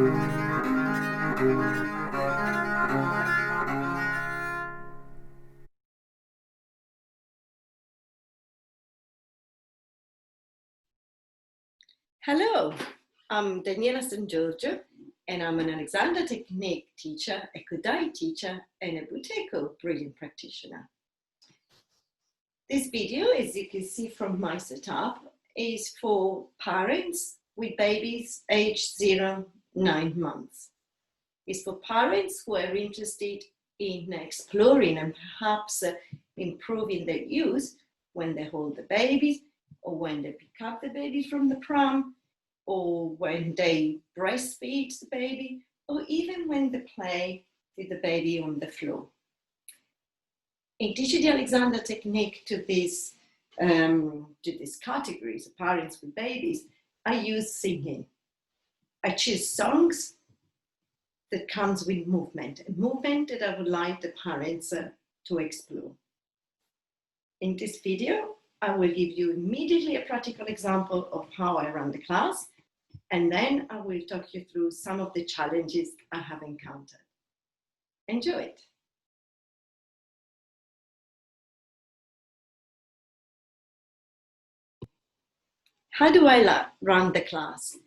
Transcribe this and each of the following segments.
Hello, I'm Daniela Sangiorgio, and I'm an Alexander Technique teacher, a Kodály teacher, and a Buteyko Breathing practitioner. This video, as you can see from my setup, is for parents with babies aged 0 to 9 months. It's for parents who are interested in exploring and perhaps improving their use when they hold the babies, or when they pick up the baby from the pram, or when they breastfeed the baby, or even when they play with the baby on the floor. In teaching the Alexander technique to these categories of parents with babies, I use singing. I choose songs that comes with movement, a movement that I would like the parents to explore. In this video, I will give you immediately a practical example of how I run the class, and then I will talk you through some of the challenges I have encountered. Enjoy it. How do I run the class?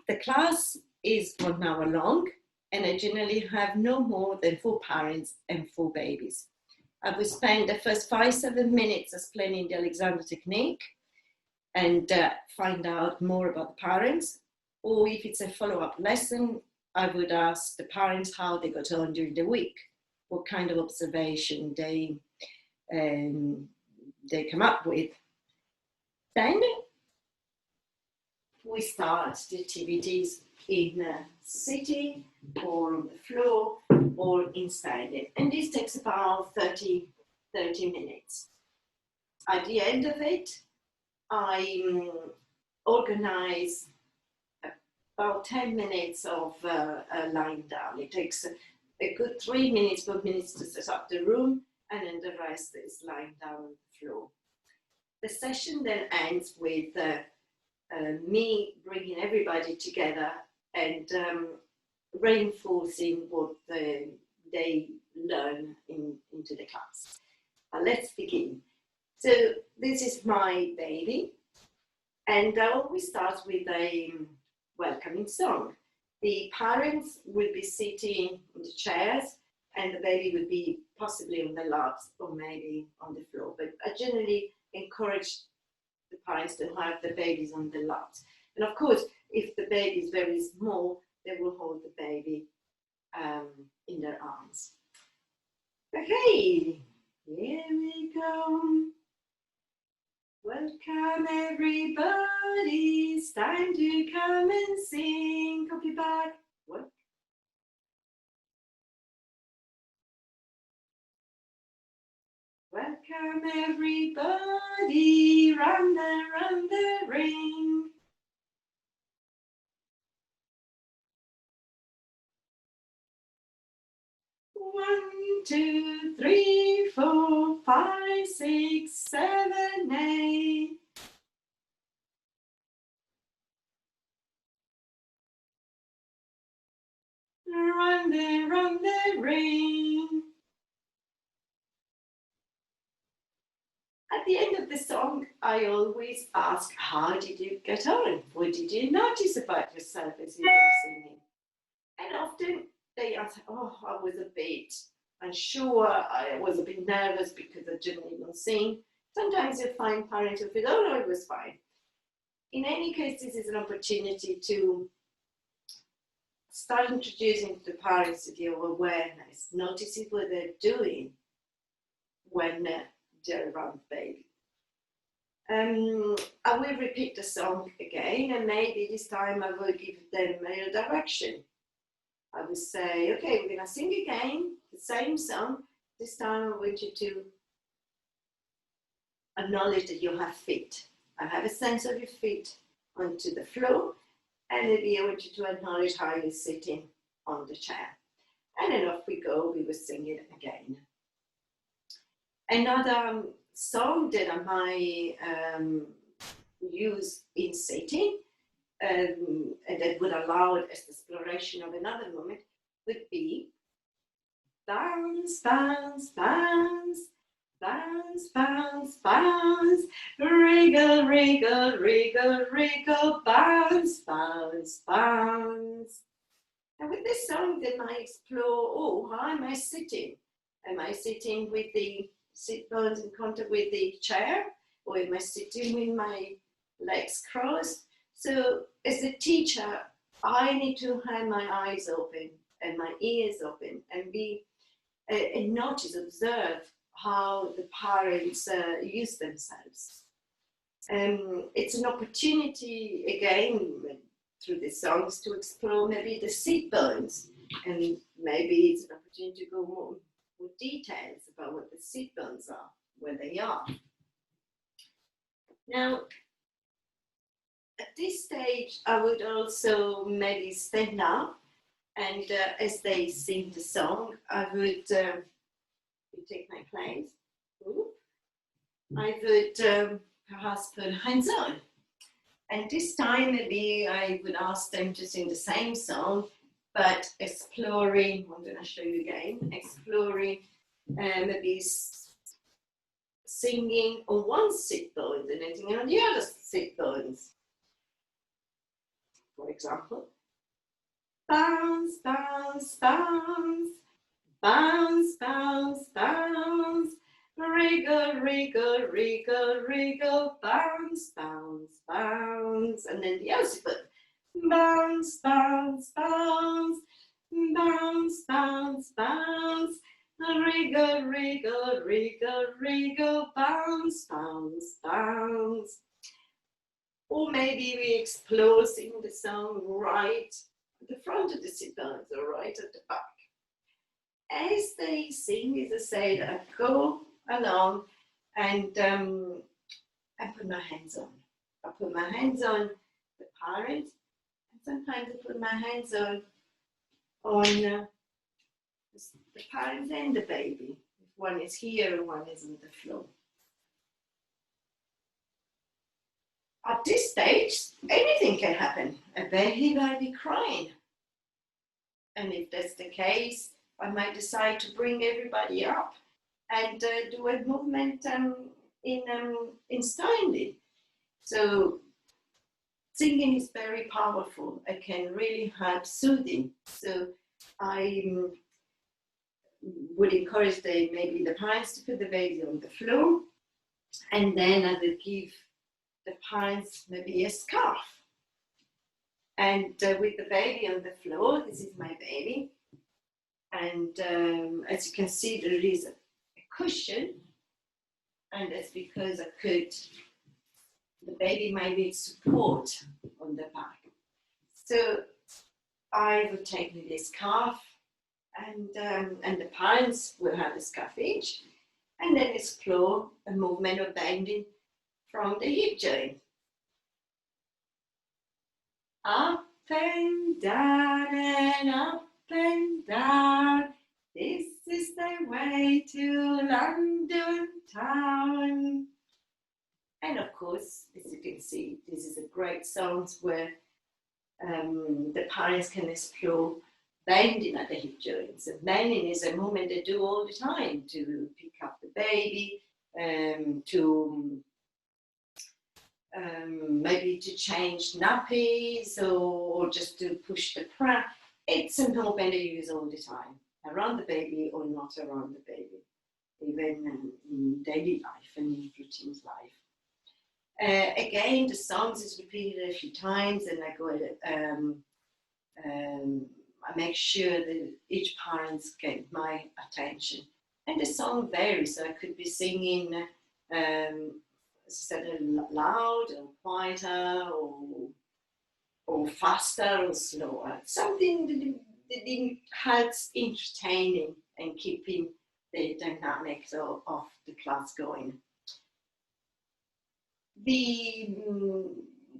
The class is 1 hour long, and I generally have no more than 4 parents and 4 babies. I will spend the first 5-7 minutes explaining the Alexander technique and find out more about the parents. Or if it's a follow-up lesson, I would ask the parents how they got on during the week, what kind of observation they come up with. Then we start the activities in sitting or on the floor or in standing. And this takes about 30 minutes. At the end of it, I organize about 10 minutes of lying down. It takes a good 4 minutes to set up the room, and then the rest is lying down on the floor. The session then ends with me bringing everybody together and reinforcing what they learn into the class. Let's begin. So this is my baby, and I always start with a welcoming song. The parents will be sitting on the chairs, and the baby will be possibly on the laps or maybe on the floor. But I generally encourage the parents to have the babies on the laps. And of course, if the baby is very small, they will hold the baby in their arms. Okay, here we go. Welcome everybody, it's time to come and sing. Copy back. What? Welcome everybody, round the ring. One, 2, 3, 4, 5, 6, 7, 8. Round the ring. At the end of the song, I always ask, how did you get on? What did you notice about yourself as you were singing? And often they answer, oh, I was a bit unsure, I was a bit nervous because I didn't even sing. Sometimes you find parents who feel, oh no, it was fine. In any case, this is an opportunity to start introducing the parents to the awareness, noticing what they're doing when they're around the baby. I will repeat the song again, and maybe this time I will give them a direction. I will say, okay, we're gonna sing again, the same song. This time I want you to acknowledge that you have feet. I have a sense of your feet onto the floor, and maybe I want you to acknowledge how you're sitting on the chair. And then off we go, we will sing it again. Another song that I might use in sitting and that would allow it as the exploration of another moment, would be bounce, bounce, bounce, bounce, bounce, bounce, wriggle, wriggle, wriggle, wriggle, bounce, bounce, bounce. And with this song, then I explore, oh, how am I sitting? Am I sitting with the sit bones in contact with the chair? Or am I sitting with my legs crossed? So as a teacher, I need to have my eyes open and my ears open and be and notice, observe how the parents use themselves. It's an opportunity, again, through the songs to explore maybe the sit bones, and maybe it's an opportunity to go more with details about what the sit bones are, where they are. Now, at this stage, I would also maybe stand up, and as they sing the song, I would take my place. I would perhaps put hands on. And this time, maybe I would ask them to sing the same song, but exploring, I'm going to show you again, exploring maybe singing on one sit bone and then singing on the other sit bones. For example, bounce, bounce, bounce, bounce, bounce, bounce, wriggle, wriggle, wriggle, wriggle, bounce, bounce, bounce, and then the other sit bone, bounce, bounce, bounce, bounce, bounce, bounce, wriggle, wriggle, wriggle, wriggle, bounce, bounce, bounce. Or maybe we explore singing the song right at the front of the sit bones or right at the back. As they sing, as I said, I go along and I put my hands on. I put my hands on the parent, and sometimes I put my hands on the parent and the baby. If one is here and one is on the floor. At this stage, anything can happen. A baby might be crying. And if that's the case, I might decide to bring everybody up and do a movement in standing. So singing is very powerful. It can really help soothing. So I would encourage maybe the parents to put the baby on the floor, and then I would give the parents maybe a scarf. And with the baby on the floor, this is my baby. And as you can see, there is a cushion. And that's because the baby might need support on the back. So I would take me this scarf, and the parents will have a scarf each, and then explore a movement of bending from the hip joint. Up and down and up and down. This is the way to London town. And of course, as you can see, this is a great song where the parents can explore bending at the hip joints. And bending is a movement they do all the time to pick up the baby, to maybe to change nappies or just to push the pram. It's a movement they use all the time, around the baby or not around the baby, even in daily life and in routine life. Again, the songs is repeated a few times, and I go I make sure that each parents get my attention. And the song varies, so I could be singing said loud or quieter or faster or slower. Something that helps entertaining and keeping the dynamics of the class going.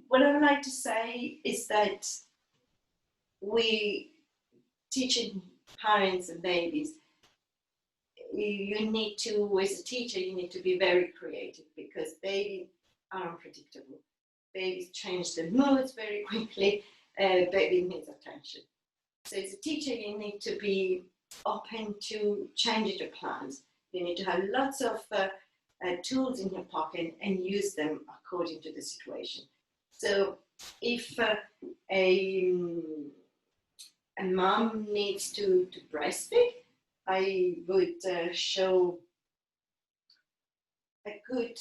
What I would like to say is that we teaching parents and babies, you need to, as a teacher, you need to be very creative because babies are unpredictable. babies change their moods very quickly. Baby needs attention. So as a teacher, you need to be open to changing the plans. You need to have lots of tools in your pocket and use them according to the situation. So if a mom needs to breastfeed, I would show a good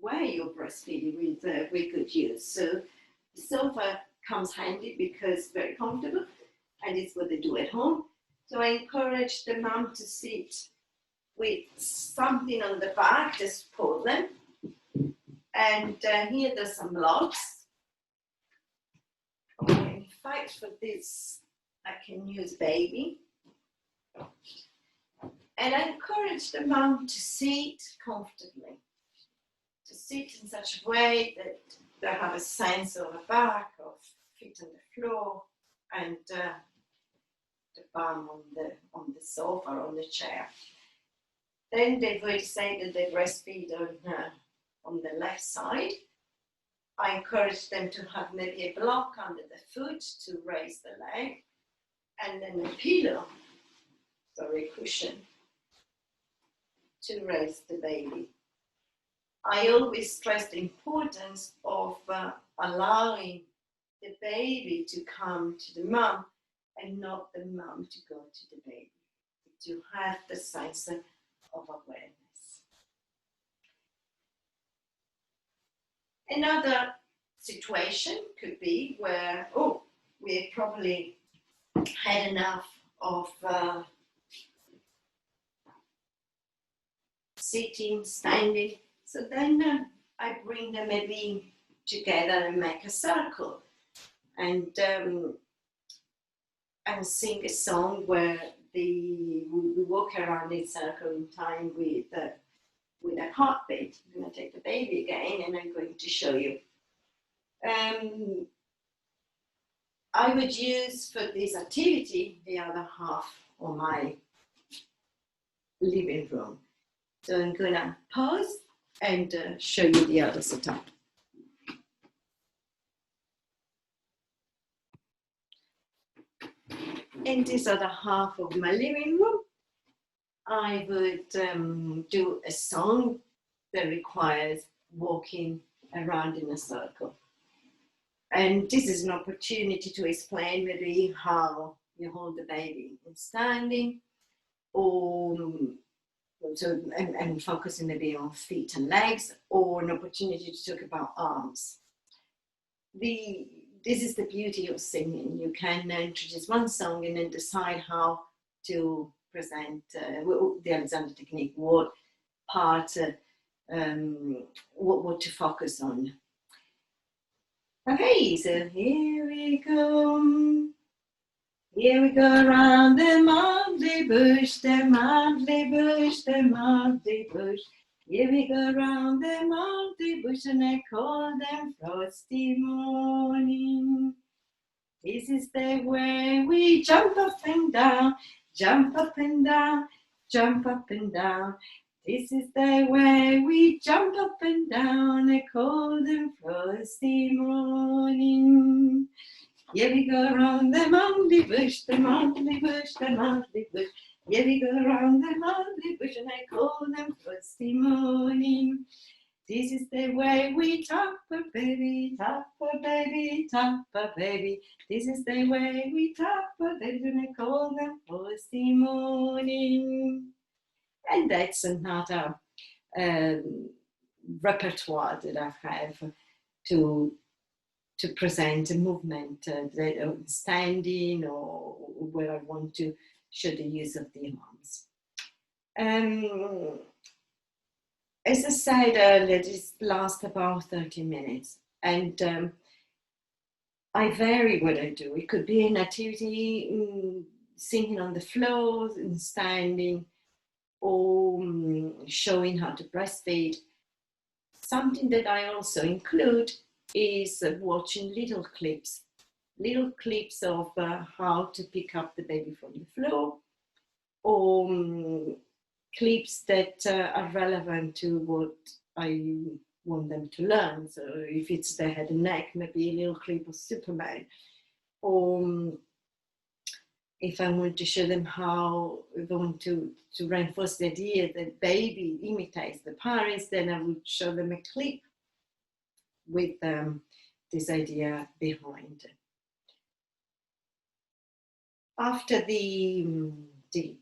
way of breastfeeding with good use. So the sofa comes handy because it's very comfortable and it's what they do at home. So I encourage the mom to sit with something on the back to support them. And here there's some blocks. Okay, in fact, for this, I can use baby. And I encourage the mom to sit comfortably, to sit in such a way that they have a sense of a back, of feet on the floor, and the bum on the sofa or on the chair. Then they would say that they breastfeed on the left side. I encourage them to have maybe a block under the foot to raise the leg, and then a pillow, sorry, a cushion, to raise the baby. I always stress the importance of allowing the baby to come to the mom and not the mom to go to the baby, to have the sense of awareness. Another situation could be where, we probably had enough of sitting, standing. So then I bring them maybe together and make a circle and sing a song where we walk around in circle in time with a heartbeat. I'm going to take the baby again and I'm going to show you. I would use for this activity the other half of my living room. So I'm going to pause and show you the other setup. In this other half of my living room, I would do a song that requires walking around in a circle. And this is an opportunity to explain maybe how you hold the baby in standing, or and focusing maybe on feet and legs, or an opportunity to talk about arms. This is the beauty of singing. You can introduce one song and then decide how to present the Alexander technique, what part, what to focus on. Okay, so here we go. Here we go around the mountain bush, the mountain bush, the mountain bush. Here we go around the mountain bush and I call them frosty morning. This is the way we jump up and down, jump up and down, jump up and down. This is the way we jump up and down, I call them frosty morning. Here we go around the mountain bush, the mountain bush, the mountain bush. Here we go around the mountain bush and I call them frosty morning. This is the way we tap a baby, tap a baby, tap a baby. This is the way we tap a baby and I call them frosty morning. And that's another repertoire that I have to present a movement, standing or where I want to show the use of the arms. As I said earlier, this lasts about 30 minutes and I vary what I do. It could be an activity, singing on the floor, standing, or showing how to breastfeed. Something that I also include is watching little clips of how to pick up the baby from the floor, or clips that are relevant to what I want them to learn. So if it's the head and neck, maybe a little clip of Superman. Or if I want to show them how, if I want to reinforce the idea that baby imitates the parents, then I would show them a clip with this idea behind. After the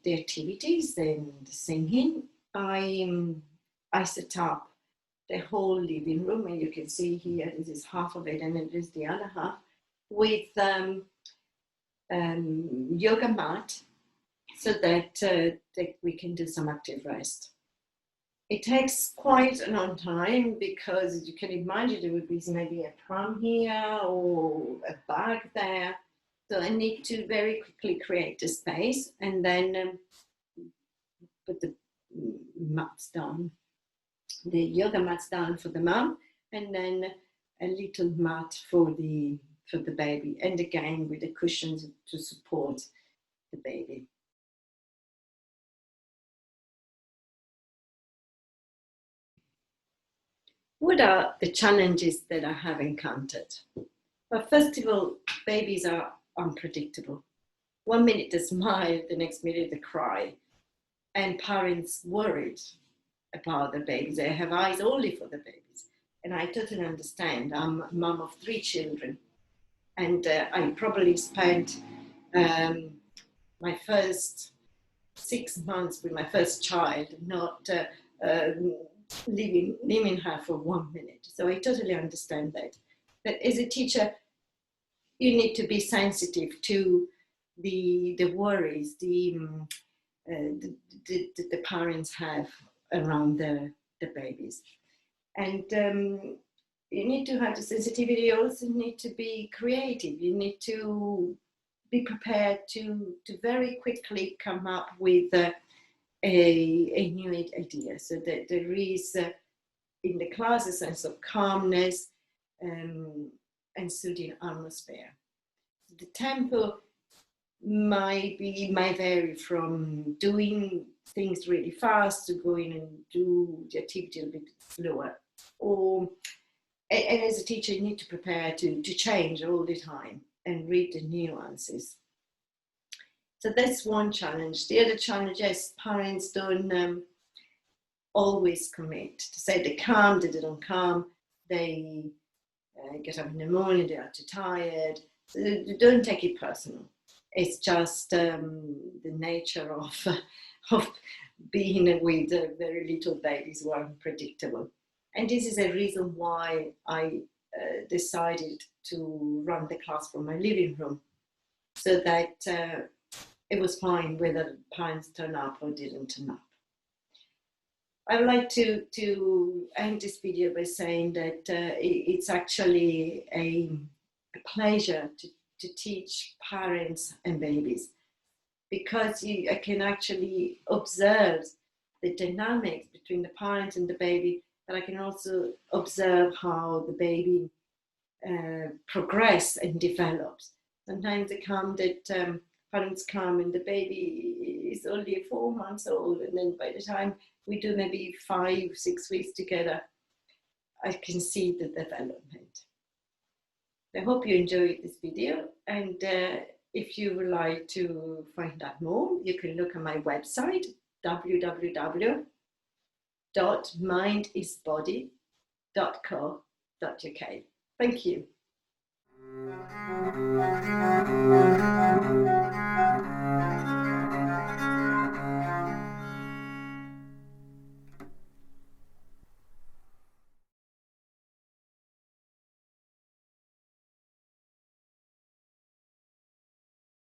activities and the singing, I set up the whole living room, and you can see here, this is half of it, and then there's the other half, with yoga mat, so that we can do some active rest. It takes quite a long time because, as you can imagine, there would be maybe a pram here or a bag there. So I need to very quickly create a space and then put the mats down, the yoga mats down for the mom, and then a little mat for the baby, and again with the cushions to support the baby. What are the challenges that I have encountered? Well, first of all, babies are unpredictable. 1 minute they smile, the next minute they cry. And parents worried about the babies. They have eyes only for the babies. And I totally understand. I'm a mum of 3 children. And I probably spent my first 6 months with my first child, not leaving her for 1 minute. So I totally understand that. But as a teacher, you need to be sensitive to the worries the parents have around the babies. And you need to have the sensitivity. You also need to be creative. You need to be prepared to very quickly come up with a new idea, so that there is in the class a sense of calmness and soothing atmosphere. The tempo might vary from doing things really fast to going and do the activity a bit slower. And as a teacher, you need to prepare to change all the time and read the nuances. So that's one challenge. The other challenge is parents don't always commit. To say they come, they don't come, they get up in the morning, they are too tired. So they don't take it personal. It's just the nature of being with very little babies who are unpredictable. And this is a reason why I decided to run the class from my living room, so that it was fine whether parents turn up or didn't turn up. I would like to end this video by saying that it's actually a pleasure to teach parents and babies, because I can actually observe the dynamics between the parent and the baby, but I can also observe how the baby progress and develops. Sometimes they come that parents come and the baby is only 4 months old, and then by the time we do maybe 5-6 weeks together, I can see the development. I hope you enjoyed this video, and if you would like to find out more, you can look at my website, www.mindisbody.co.uk. Thank you.